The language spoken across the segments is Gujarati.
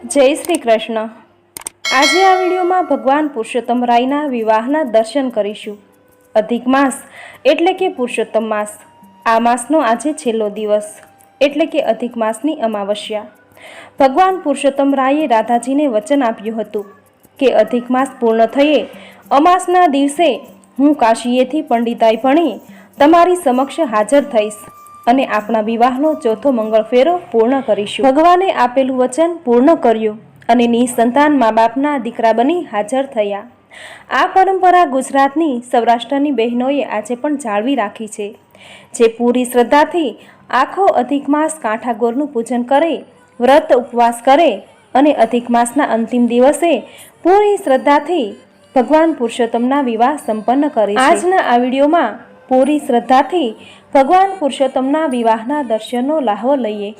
જય શ્રી કૃષ્ણ। આજે આ વિડીયોમાં ભગવાન પુરુષોત્તમ રાયના વિવાહના દર્શન કરીશું। અધિક માસ એટલે કે પુરુષોત્તમ માસ। આ માસનો આજે છેલ્લો દિવસ એટલે કે અધિક માસની અમાવસ્યા। ભગવાન પુરુષોત્તમ રાયે રાધાજીને વચન આપ્યું હતું કે અધિક માસ પૂર્ણ થયે અમાસના દિવસે હું કાશીએથી પંડિતાઈ ભણી તમારી સમક્ષ હાજર થઈશ અને આપણા વિવાહનો ચોથો મંગળ ફેરો પૂર્ણ કરીશું। ભગવાને આપેલું વચન પૂર્ણ કર્યું અને નિસંતાન મા બાપના દીકરા બની હાજર થયા। આ પરંપરા ગુજરાતની સૌરાષ્ટ્રની બહેનોએ આજે પણ જાળવી રાખી છે, જે પૂરી શ્રદ્ધાથી આખો અધિક માસ કાંઠાગોરનું પૂજન કરે, વ્રત ઉપવાસ કરે અને અધિક માસના અંતિમ દિવસે પૂરી શ્રદ્ધાથી ભગવાન પુરુષોત્તમના વિવાહ સંપન્ન કરે છે। આજના આ વિડીયોમાં પૂરી શ્રદ્ધાથી ભગવાન પુરુષોત્તમના વિવાહના દર્શનનો લાહવો લઈએ।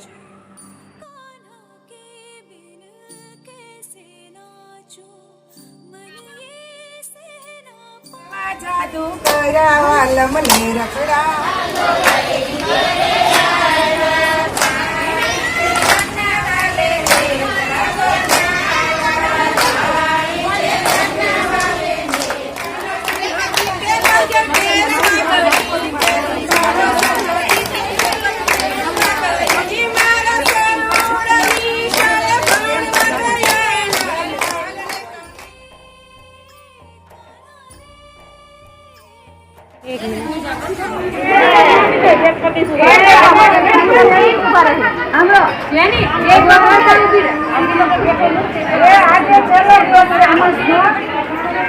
જાદુ કરાવા મને રખડા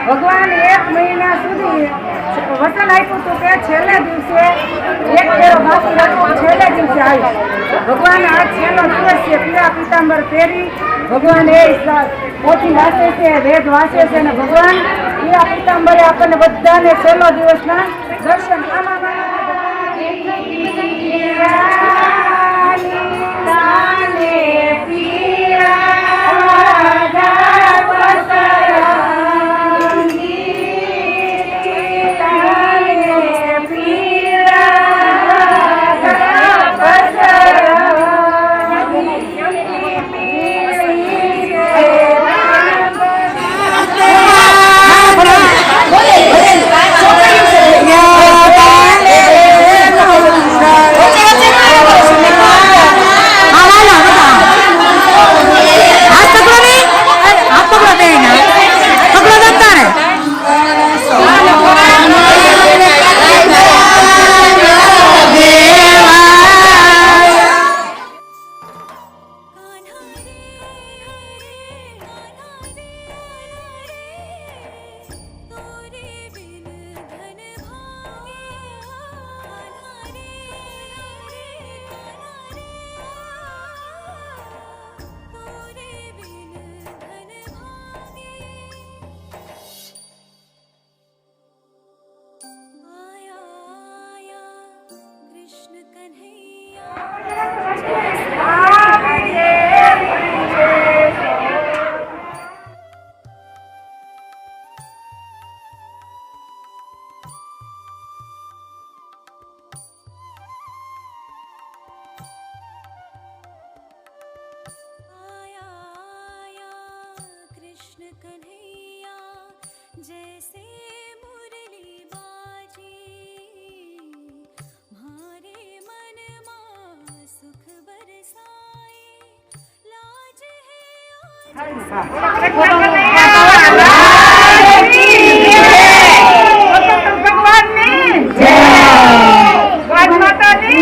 ભગવાન એક મહિના સુધી વચન આપ્યું હતું કે છેલ્લે દિવસે એક ફેરો બાકી રાખો, છેલ્લે દિવસે આવી ભગવાન આ છેલ્લો દિવસ છે। પીળા પીતાંબર પહેરી ભગવાન એ પોથી વાંચે છે, વેદ વાંચે છે અને ભગવાન પીળા પીતાંબરે આપણને બધાને છેલ્લો દિવસના દર્શન जैसे मुरली बाजी मारे मन मां सुख बरसाए लाज है भगवान ने जय माता दी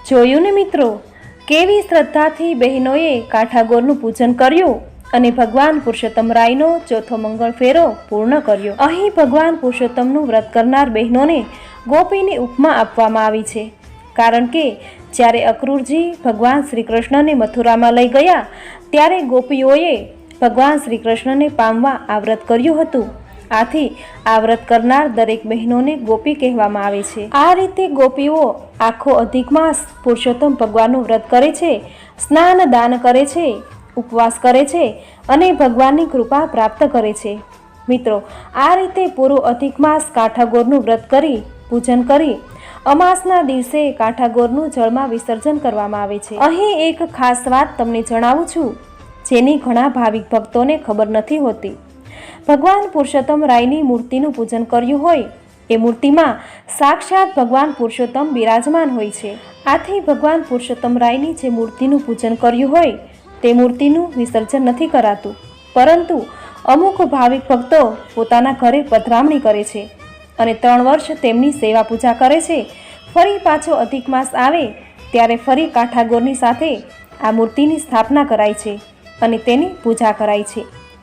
જોયું ને મિત્રો, કેવી શ્રદ્ધાથી બહેનોએ કાઠાગોરનું પૂજન કર્યું અને ભગવાન પુરુષોત્તમ રાયનો ચોથો મંગળ ફેરો પૂર્ણ કર્યો. અહીં ભગવાન પુરુષોત્તમનું વ્રત કરનાર બહેનોને ગોપીની ઉપમા આપવામાં આવી છે. કારણ કે જ્યારે અક્રૂરજી ભગવાન શ્રી કૃષ્ણને મથુરામાં લઈ ગયા ત્યારે ગોપીઓએ ભગવાન શ્રી કૃષ્ણને પામવા આ વ્રત કર્યું હતું. આથી આ વ્રત કરનાર દરેક બહેનોને ગોપી કહેવામાં આવે છે. આ રીતે ગોપીઓ આખો અધિક માસ પુરુષોત્તમ ભગવાનનું વ્રત કરે છે, સ્નાન દાન કરે છે, ઉપવાસ કરે છે અને ભગવાનની કૃપા પ્રાપ્ત કરે છે. મિત્રો, આ રીતે પૂરો અધિક માસ કાઠાગોરનું વ્રત કરી પૂજન કરી અમાસના દિવસે કાઠાગોરનું જળમાં વિસર્જન કરવામાં આવે છે. અહીં એક ખાસ વાત તમને જણાવું છું, જેની ઘણા ભાવિક ભક્તોને ખબર નથી હોતી. ભગવાન પુરુષોત્તમ રાયની મૂર્તિનું પૂજન કર્યું હોય એ મૂર્તિમાં સાક્ષાત ભગવાન પુરુષોત્તમ બિરાજમાન હોય છે. આથી ભગવાન પુરુષોત્તમ રાયની જે મૂર્તિનું પૂજન કર્યું હોય તે મૂર્તિનું વિસર્જન નથી કરાતું, પરંતુ અમુક ભાવિક ભક્તો પોતાના ઘરે પધરામણી કરે છે અને 3 વર્ષ તેમની સેવા પૂજા કરે છે. ફરી પાછો અધિક માસ આવે ત્યારે ફરી કાઠાગોરની સાથે આ મૂર્તિની સ્થાપના કરાય છે અને તેની પૂજા કરાય છે.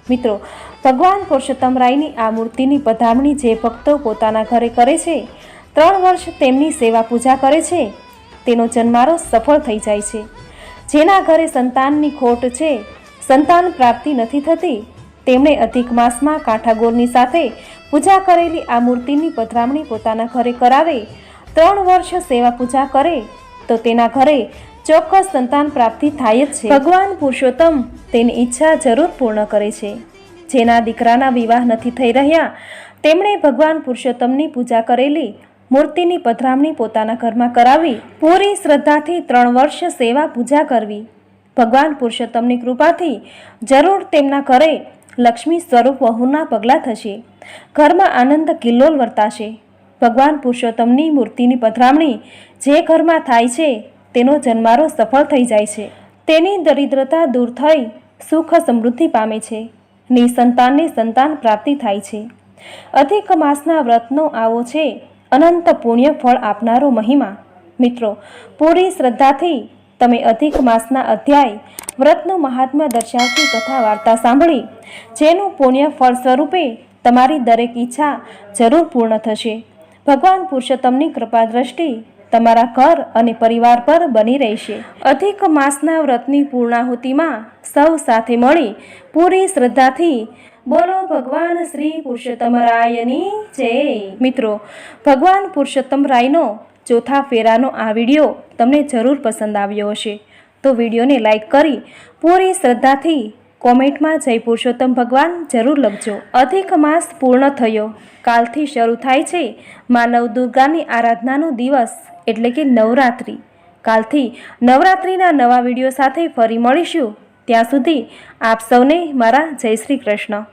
મિત્રો, ભગવાન પુરુષોત્તમ રાયની આ મૂર્તિની પધરામણી જે ભક્તો પોતાના ઘરે કરે છે, 3 વર્ષ તેમની સેવા પૂજા કરે છે, તેનો જન્મારો સફળ થઈ જાય છે. જેના ઘરે સંતાનની ખોટ છે, સંતાન પ્રાપ્તિ નથી થતી, તેમણે અધિક માસમાં કાઠાગોરની સાથે પૂજા કરેલી આ મૂર્તિની પધરામણી પોતાના ઘરે કરાવે, 3 વર્ષ સેવા પૂજા કરે તો તેના ઘરે ચોક્કસ સંતાન પ્રાપ્તિ થાય જ છે. ભગવાન પુરુષોત્તમ તેની ઈચ્છા જરૂર પૂર્ણ કરે છે. જેના દીકરાના વિવાહ નથી થઈ રહ્યા તેમણે ભગવાન પુરુષોત્તમની પૂજા કરેલી મૂર્તિની પધરામણી પોતાના ઘરમાં કરાવી પૂરી શ્રદ્ધાથી 3 વર્ષ સેવા પૂજા કરવી. ભગવાન પુરુષોત્તમની કૃપાથી જરૂર તેમના ઘરે લક્ષ્મી સ્વરૂપ વહુના પગલાં થશે, ઘરમાં આનંદ કિલ્લોલ વર્તાશે. ભગવાન પુરુષોત્તમની મૂર્તિની પધરામણી જે ઘરમાં થાય છે તેનો જન્મારો સફળ થઈ જાય છે. તેની દરિદ્રતા દૂર થઈ સુખ સમૃદ્ધિ પામે છે. નિસંતાનને સંતાન પ્રાપ્તિ થાય છે. અધિક માસના વ્રતનો આવો છે અનંત પુણ્ય ફળ આપનારો મહિમા. મિત્રો, પૂરી શ્રદ્ધાથી તમે અધિક માસના અધ્યાય વ્રતનું મહાત્મ્ય દર્શાવતી કથા વાર્તા સાંભળી, જેનું પુણ્ય ફળ સ્વરૂપે તમારી દરેક ઈચ્છા જરૂર પૂર્ણ થશે. ભગવાન પુરુષોત્તમની કૃપા દ્રષ્ટિ તમારા ઘર અને પરિવાર પર બની રહેશે. અધિક માસના વ્રતની પૂર્ણાહુતિમાં સૌ સાથે મળી પૂરી શ્રદ્ધાથી બોલો ભગવાન શ્રી પુરુષોત્તમ રાયની જય. મિત્રો, ભગવાન પુરુષોત્તમ રાયનો ચોથા ફેરાનો આ વિડીયો તમને જરૂર પસંદ આવ્યો હશે તો વિડીયોને લાઈક કરી પૂરી શ્રદ્ધાથી કોમેન્ટમાં જય પુરુષોત્તમ ભગવાન જરૂર લખજો. અધિક માસ પૂર્ણ થયો, કાલથી શરૂ થાય છે મા નવદુર્ગાની આરાધનાનો દિવસ એટલે કે નવરાત્રિ. કાલથી નવરાત્રિના નવા વિડીયો સાથે ફરી મળીશું. ત્યાં સુધી આપ સૌને મારા જય શ્રી કૃષ્ણ.